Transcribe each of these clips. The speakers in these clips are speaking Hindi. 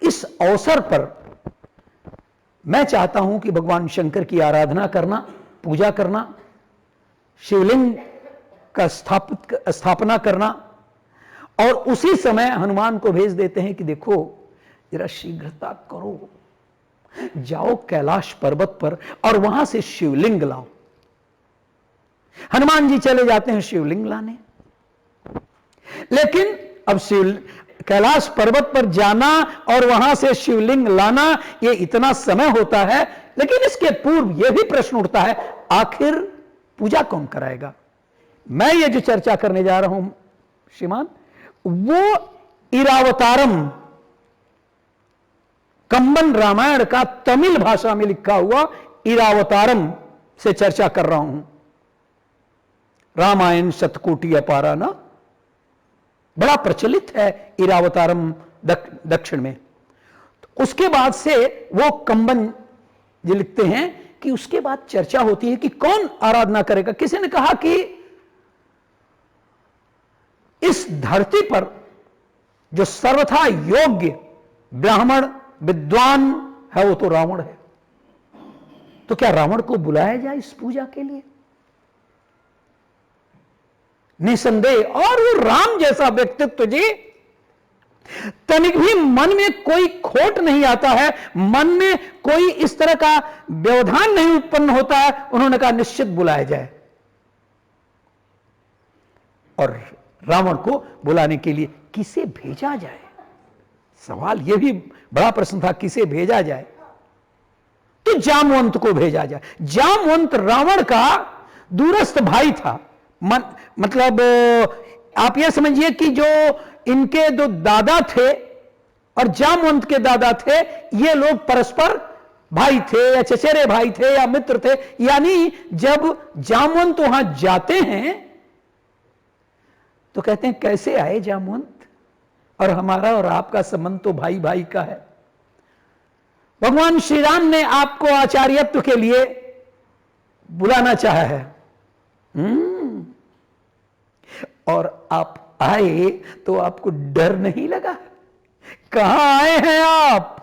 इस अवसर पर मैं चाहता हूं कि भगवान शंकर की आराधना करना, पूजा करना, शिवलिंग का स्थापना करना, और उसी समय हनुमान को भेज देते हैं कि देखो जरा शीघ्रता करो, जाओ कैलाश पर्वत पर और वहां से शिवलिंग लाओ। हनुमान जी चले जाते हैं शिवलिंग लाने, लेकिन अब कैलाश पर्वत पर जाना और वहां से शिवलिंग लाना, यह इतना समय होता है। लेकिन इसके पूर्व यह भी प्रश्न उठता है, आखिर पूजा कौन कराएगा? मैं ये जो चर्चा करने जा रहा हूं श्रीमान, वो इरावतारम, कंबन रामायण का तमिल भाषा में लिखा हुआ इरावतारम से चर्चा कर रहा हूं। रामायण शतकोटि अपारा ना, बड़ा प्रचलित है इरावतारम दक्षिण में। तो उसके बाद से वो कंबन जी लिखते हैं कि उसके बाद चर्चा होती है कि कौन आराधना करेगा। किसी ने कहा कि इस धरती पर जो सर्वथा योग्य ब्राह्मण विद्वान है वो तो रावण है, तो क्या रावण को बुलाया जाए इस पूजा के लिए? निसंदेह, और वो राम जैसा व्यक्तित्व जी, तनिक भी मन में कोई खोट नहीं आता है, मन में कोई इस तरह का व्यवधान नहीं उत्पन्न होता है। उन्होंने कहा निश्चित बुलाया जाए, और रावण को बुलाने के लिए किसे भेजा जाए? सवाल यह भी बड़ा प्रश्न था, किसे भेजा जाए? तो जामवंत को भेजा जाए। जामवंत रावण का दूरस्थ भाई था। मतलब आप यह समझिए कि जो इनके दो दादा थे और जामवंत के दादा थे, ये लोग परस्पर भाई थे या चचेरे भाई थे या मित्र थे। यानी जब जामवंत वहां जाते हैं तो कहते हैं कैसे आए जामवंत, और हमारा और आपका संबंध तो भाई भाई का है। भगवान श्री राम ने आपको आचार्यत्व के लिए बुलाना चाहा है, और आप आए तो आपको डर नहीं लगा? कहां आए हैं आप?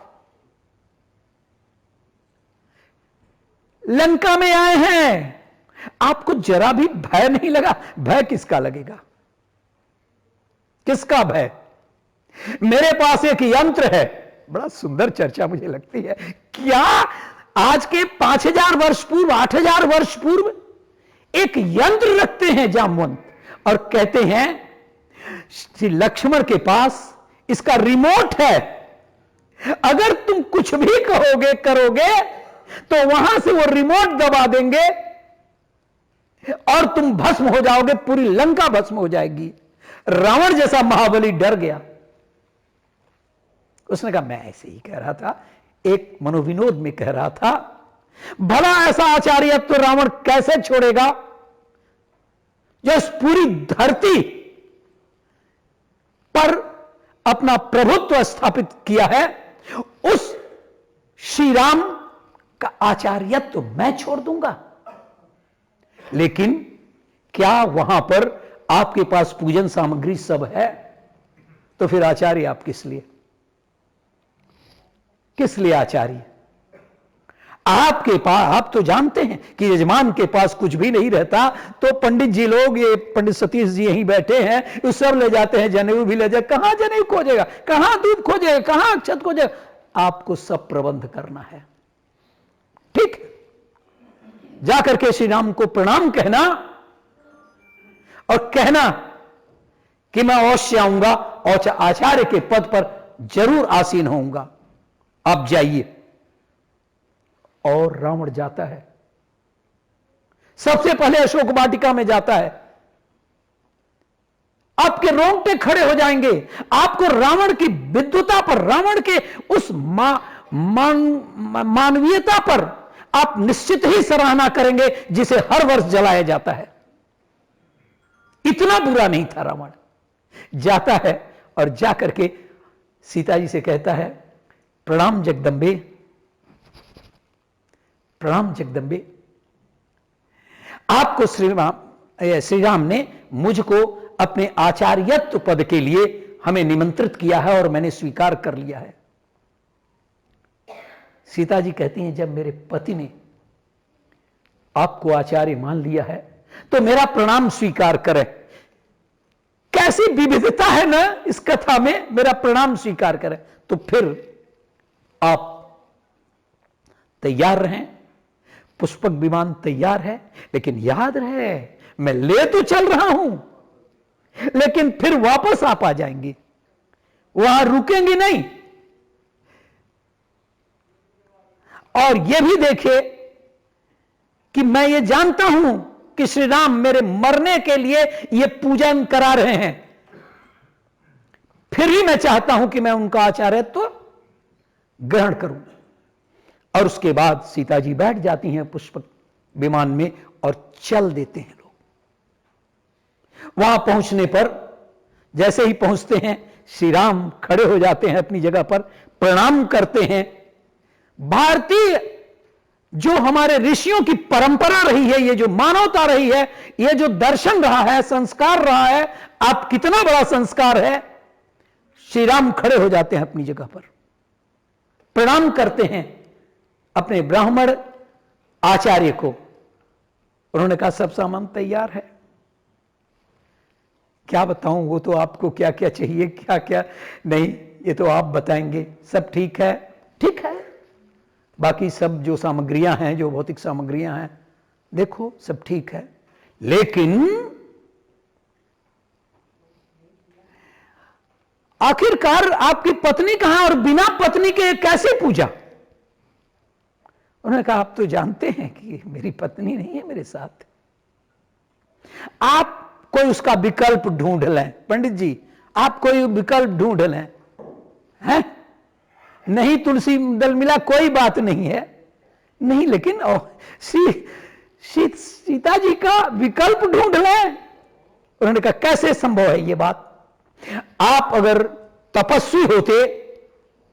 लंका में आए हैं, आपको जरा भी भय नहीं लगा? भय किसका लगेगा? किसका भय? मेरे पास एक यंत्र है, बड़ा सुंदर चर्चा मुझे लगती है। क्या आज के 5000 वर्ष पूर्व, 8000 वर्ष पूर्व एक यंत्र रखते हैं जामवंत, और कहते हैं श्री लक्ष्मण के पास इसका रिमोट है, अगर तुम कुछ भी कहोगे करोगे तो वहां से वो रिमोट दबा देंगे और तुम भस्म हो जाओगे, पूरी लंका भस्म हो जाएगी। रावण जैसा महाबली डर गया। उसने कहा मैं ऐसे ही कह रहा था, एक मनोविनोद में कह रहा था, भला ऐसा आचार्य तो रावण कैसे छोड़ेगा जो इस पूरी धरती पर अपना प्रभुत्व स्थापित किया है। उस श्री राम का आचार्यत्व तो मैं छोड़ दूंगा। लेकिन क्या वहां पर आपके पास पूजन सामग्री सब है? तो फिर आचार्य आप किस लिए? किस लिए आचार्य? आपके पास, आप तो जानते हैं कि यजमान के पास कुछ भी नहीं रहता तो पंडित जी लोग, ये पंडित सतीश जी यहीं बैठे हैं, वो सब ले जाते हैं, जनेऊ भी ले जाए। कहां जनेऊ खोजेगा, कहां दूध खोजेगा, कहां अक्षत खोजेगा? आपको सब प्रबंध करना है। ठीक, जाकर के श्री राम को प्रणाम कहना और कहना कि मैं अवश्य आऊंगा और आचार्य के पद पर जरूर आसीन होऊंगा, आप जाइए। और रावण जाता है, सबसे पहले अशोक वाटिका में जाता है। आपके रोंगटे खड़े हो जाएंगे, आपको रावण की विद्वता पर, रावण के उस मानवीयता पर आप निश्चित ही सराहना करेंगे जिसे हर वर्ष जलाया जाता है। इतना बुरा नहीं था रावण। जाता है और जाकर के सीता जी से कहता है, प्रणाम जगदंबे, प्रणाम जगदंबे, आपको श्री राम ने मुझको अपने आचार्यत्व पद के लिए हमें निमंत्रित किया है और मैंने स्वीकार कर लिया है। सीता जी कहती हैं, जब मेरे पति ने आपको आचार्य मान लिया है तो मेरा प्रणाम स्वीकार करें। कैसी विविधता है ना इस कथा में, मेरा प्रणाम स्वीकार करें। तो फिर आप तैयार रहें, पुष्पक विमान तैयार है, लेकिन याद रहे मैं ले तो चल रहा हूं, लेकिन फिर वापस आप आ जाएंगे, वहां रुकेंगे नहीं। और यह भी देखे कि मैं ये जानता हूं कि श्री राम मेरे मरने के लिए ये पूजन करा रहे हैं, फिर भी मैं चाहता हूं कि मैं उनका आचार्यत्व ग्रहण करूं। और उसके बाद सीता जी बैठ जाती हैं पुष्पक विमान में और चल देते हैं लोग। वहां पहुंचने पर जैसे ही पहुंचते हैं, श्री राम खड़े हो जाते हैं अपनी जगह पर, प्रणाम करते हैं। भारतीय जो हमारे ऋषियों की परंपरा रही है, ये जो मानवता रही है, ये जो दर्शन रहा है, संस्कार रहा है, आप कितना बड़ा संस्कार है। श्री राम खड़े हो जाते हैं अपनी जगह पर, प्रणाम करते हैं अपने ब्राह्मण आचार्य को। उन्होंने कहा सब सामान तैयार है। क्या बताऊं, वो तो आपको क्या क्या चाहिए क्या क्या नहीं, ये तो आप बताएंगे। सब ठीक है? ठीक है, बाकी सब जो सामग्रियां हैं, जो भौतिक सामग्रियां हैं, देखो सब ठीक है, लेकिन आखिरकार आपकी पत्नी कहां और बिना पत्नी के कैसे पूजा? उन्होंने कहा आप तो जानते हैं कि मेरी पत्नी नहीं है मेरे साथ, आप कोई उसका विकल्प ढूंढ लें। पंडित जी आप कोई विकल्प ढूंढ लें, हैं? नहीं तुलसी दल मिला कोई बात नहीं है, नहीं, लेकिन सीता जी का विकल्प ढूंढ लें। उन्होंने कहा कैसे संभव है ये बात? आप अगर तपस्वी होते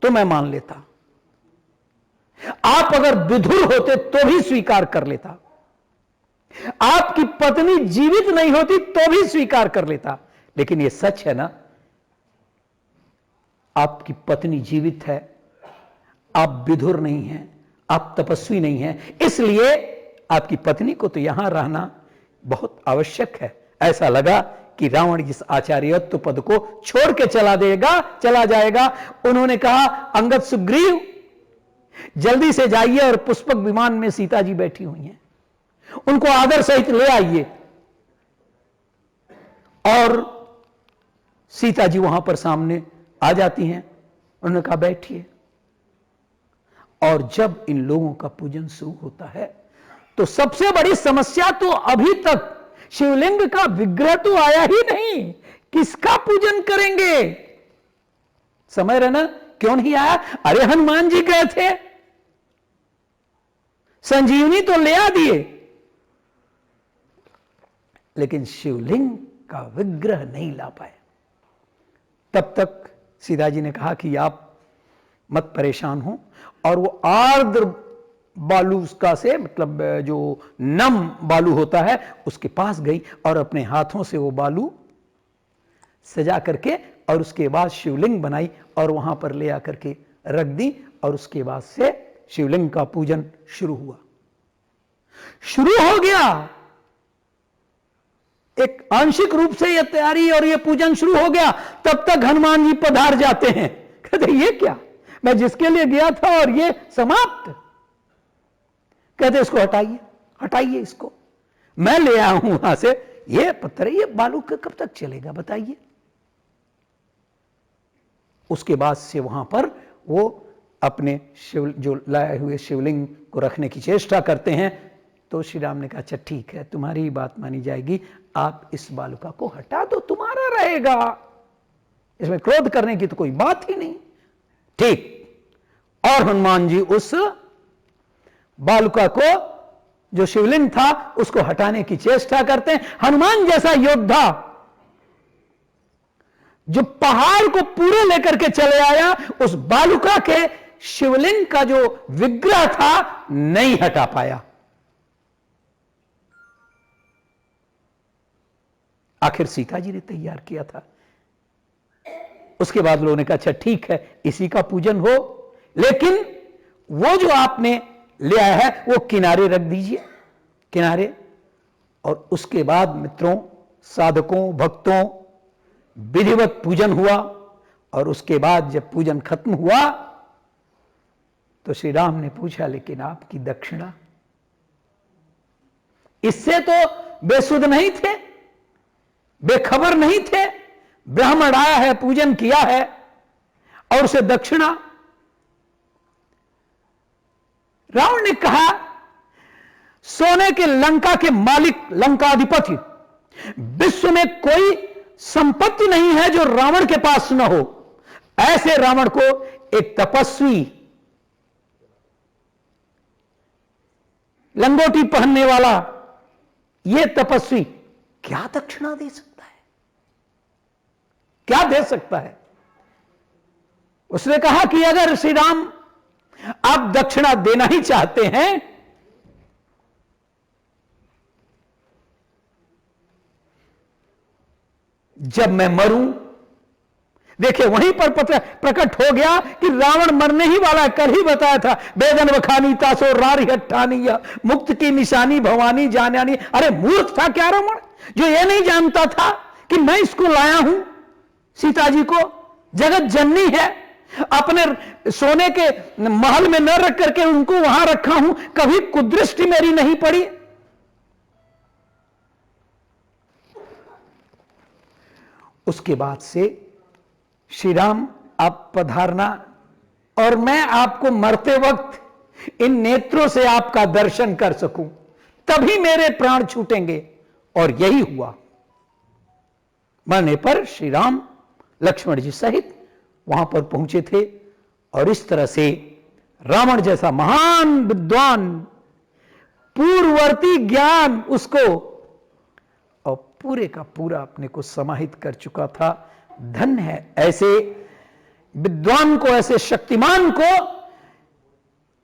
तो मैं मान लेता, आप अगर विधुर होते तो भी स्वीकार कर लेता, आपकी पत्नी जीवित नहीं होती तो भी स्वीकार कर लेता, लेकिन यह सच है ना, आपकी पत्नी जीवित है, आप विधुर नहीं हैं, आप तपस्वी नहीं हैं, इसलिए आपकी पत्नी को तो यहां रहना बहुत आवश्यक है। ऐसा लगा कि रावण इस आचार्यत्व पद को छोड़ के चला जाएगा। उन्होंने कहा अंगद सुग्रीव जल्दी से जाइए और पुष्पक विमान में सीता जी बैठी हुई हैं, उनको आदर सहित ले आइए। और सीता जी वहां पर सामने आ जाती हैं। उन्होंने कहा बैठिए। और जब इन लोगों का पूजन शुरू होता है तो सबसे बड़ी समस्या तो अभी तक शिवलिंग का विग्रह तो आया ही नहीं, किसका पूजन करेंगे? समझ रहे ना क्यों नहीं आया? अरे हनुमान जी गए थे, संजीवनी तो ले आ दिए, लेकिन शिवलिंग का विग्रह नहीं ला पाए। तब तक सीता जी ने कहा कि आप मत परेशान हो, और वो आर्द्र बालू उसका से मतलब जो नम बालू होता है उसके पास गई और अपने हाथों से वो बालू सजा करके और उसके बाद शिवलिंग बनाई और वहां पर ले आकर के रख दी। और उसके बाद से शिवलिंग का पूजन शुरू हो गया। एक आंशिक रूप से यह तैयारी और यह पूजन शुरू हो गया। तब तक हनुमान जी पधार जाते हैं। कहते ये क्या, मैं जिसके लिए गया था और ये समाप्त। कहते इसको हटाइए इसको, मैं ले आया हूं वहां से, ये पत्थर ये बालू कब तक चलेगा बताइए। उसके बाद से वहां पर वो अपने शिव जो लाए हुए शिवलिंग को रखने की चेष्टा करते हैं। तो श्री राम ने कहा अच्छा ठीक है, तुम्हारी बात मानी जाएगी, आप इस बालुका को हटा दो, तुम्हारा रहेगा, इसमें क्रोध करने की तो कोई बात ही नहीं। ठीक। और हनुमान जी उस बालुका को जो शिवलिंग था उसको हटाने की चेष्टा करते हैं। हनुमान जैसा योद्धा जो पहाड़ को पूरे लेकर के चले आया, उस बालुका के शिवलिंग का जो विग्रह था नहीं हटा पाया। आखिर सीता जी ने तैयार किया था। उसके बाद लोगों ने कहा अच्छा ठीक है, इसी का पूजन हो, लेकिन वो जो आपने ले आया है वो किनारे रख दीजिए, किनारे। और उसके बाद मित्रों, साधकों, भक्तों, विधिवत पूजन हुआ। और उसके बाद जब पूजन खत्म हुआ तो श्री राम ने पूछा, लेकिन आपकी दक्षिणा? इससे तो बेसुध नहीं थे, बेखबर नहीं थे, ब्राह्मण आया है, पूजन किया है और उसे दक्षिणा? रावण ने कहा, सोने के लंका के मालिक, लंकाधिपति, विश्व में कोई संपत्ति नहीं है जो रावण के पास न हो। ऐसे रावण को एक तपस्वी, लंगोटी पहनने वाला यह तपस्वी क्या दक्षिणा दे सकता है? क्या दे सकता है? उसने कहा कि अगर श्री राम आप दक्षिणा देना ही चाहते हैं जब मैं मरूं, देखिए वहीं पर प्रकट हो गया कि रावण मरने ही वाला, कल ही बताया था, बेदन वखानी तासो रारी हट्ठानी, मुक्त की निशानी भवानी जानानी। अरे मूर्ख था क्या रावण, जो ये नहीं जानता था कि मैं इसको लाया हूं, सीता जी को, जगत जननी है, अपने सोने के महल में न रख करके उनको वहां रखा हूं, कभी कुदृष्टि मेरी नहीं पड़ी। उसके बाद से श्री राम आप पधारना और मैं आपको मरते वक्त इन नेत्रों से आपका दर्शन कर सकूं, तभी मेरे प्राण छूटेंगे। और यही हुआ। मरने पर श्री राम लक्ष्मण जी सहित वहां पर पहुंचे थे और इस तरह से रावण जैसा महान विद्वान, पूर्ववर्ती ज्ञान उसको और पूरे का पूरा अपने को समाहित कर चुका था। धन्य है ऐसे विद्वान को, ऐसे शक्तिमान को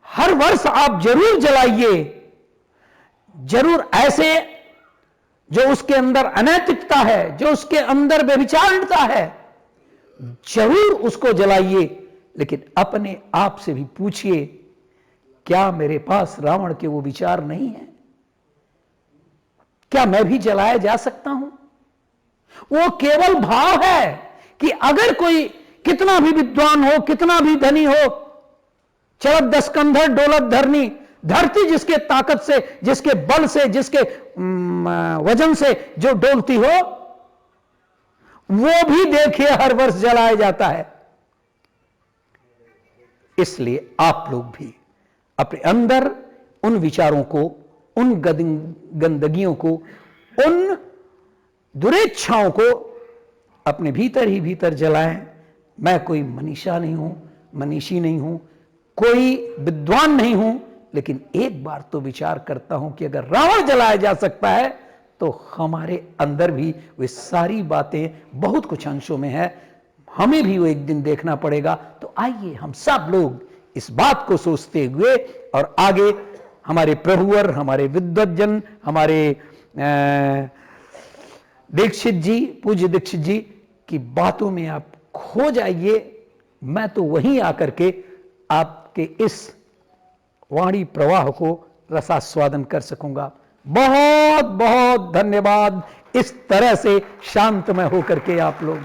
हर वर्ष आप जरूर जलाइए, जरूर। ऐसे जो उसके अंदर अनैतिकता है, जो उसके अंदर व्यभिचारिता है, जरूर उसको जलाइए। लेकिन अपने आप से भी पूछिए, क्या मेरे पास रावण के वो विचार नहीं है? क्या मैं भी जलाया जा सकता हूं? वो केवल भाव है कि अगर कोई कितना भी विद्वान हो, कितना भी धनी हो, चलत दस कंधर डोलत धरनी, धरती जिसके ताकत से, जिसके बल से, जिसके वजन से जो डोलती हो, वो भी देखिए हर वर्ष जलाया जाता है। इसलिए आप लोग भी अपने अंदर उन विचारों को, उन गंदगियों को, उन दुरेच्छाओं को अपने भीतर ही भीतर जलाएं। मैं कोई मनीषा नहीं हूं, मनीषी नहीं हूं, कोई विद्वान नहीं हूं, लेकिन एक बार तो विचार करता हूं कि अगर रावण जलाया जा सकता है तो हमारे अंदर भी वे सारी बातें बहुत कुछ अंशों में है, हमें भी वो एक दिन देखना पड़ेगा। तो आइए हम सब लोग इस बात को सोचते हुए और आगे हमारे प्रभुवर, हमारे विद्वज्जन, हमारे दीक्षित जी, पूज्य दीक्षित जी की बातों में आप खो जाइए। मैं तो वहीं आकर के आपके इस वाणी प्रवाह को रसास्वादन कर सकूंगा। बहुत बहुत धन्यवाद। इस तरह से शांतमय होकर के आप लोग